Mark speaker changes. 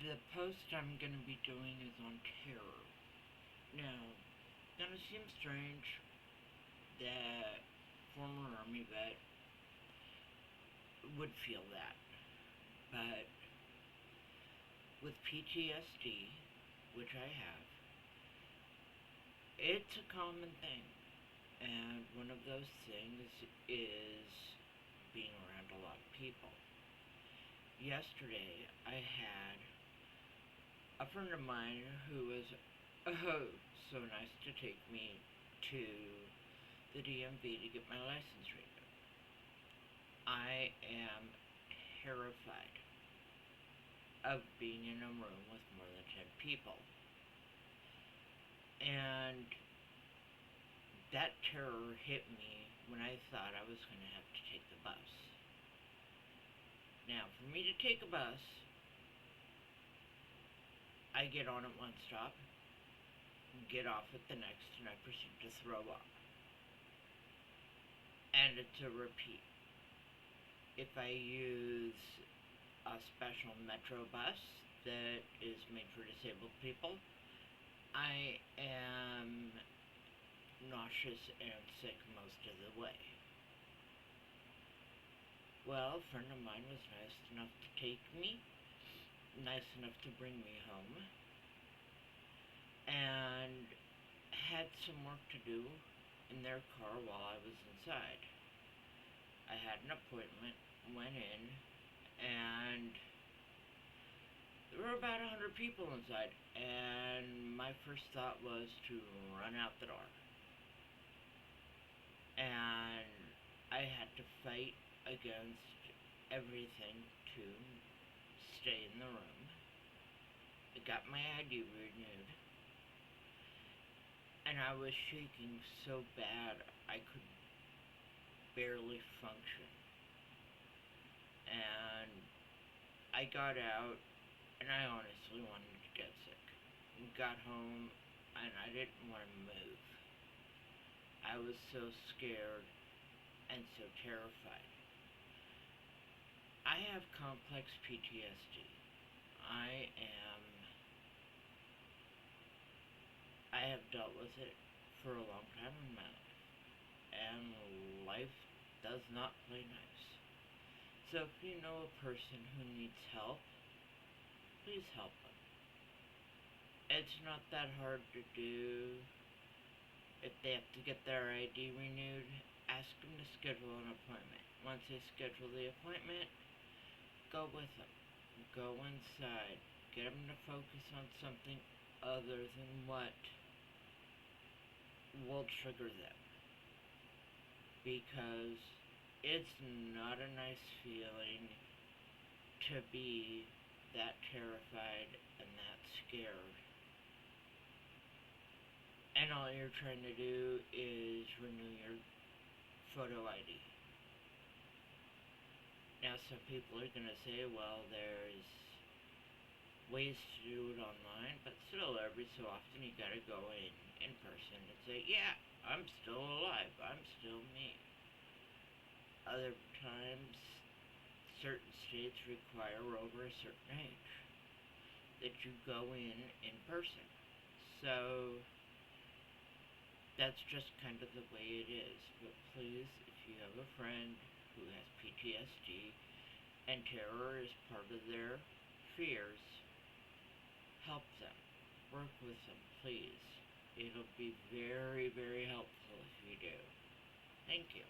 Speaker 1: The post I'm going to be doing is on terror. Now, it's going to seem strange that former Army vet would feel that, but with PTSD, which I have, it's a common thing. And one of those things is being around a lot of people. Yesterday, I had a friend of mine who was oh, so nice to take me to the DMV to get my license renewed. I am terrified of being in a room with more than 10 people. And that terror hit me when I thought I was going to have to take the bus. Now, for me to take a bus, I get on at one stop, get off at the next, and I proceed to throw up. And it's a repeat. If I use a special metro bus that is made for disabled people, I am nauseous and sick most of the way. Well, a friend of mine was nice enough to take me, nice enough to bring me home, and had some work to do in their car while I was inside. I had an appointment, went in, and there were about 100 people inside, and my first thought was to run out the door. And I had to fight against everything to stay in the room. I got my ID renewed, and I was shaking so bad I could barely function. And I got out, and I honestly wanted to get sick. Got home, and I didn't want to move. I was so scared and so terrified. I have complex PTSD. I am. I have dealt with it for a long time in my life, and life does not play nice. So if you know a person who needs help, please help them. It's not that hard to do. If they have to get their ID renewed, ask them to schedule an appointment. Once they schedule the appointment, go with them. Go inside. Get them to focus on something other than what will trigger them. Because it's not a nice feeling to be that terrified and that scared. And all you're trying to do is renew your photo ID. Now, some people are going to say, well, there's ways to do it online, but still, every so often, you got to go in person and say, yeah, I'm still alive, I'm still me. Other times, certain states require over a certain age that you go in person. So, that's just kind of the way it is. But please, if you have a friend who has PTSD and terror is part of their fears, help them. Work with them, please. It'll be very, very helpful if you do. Thank you.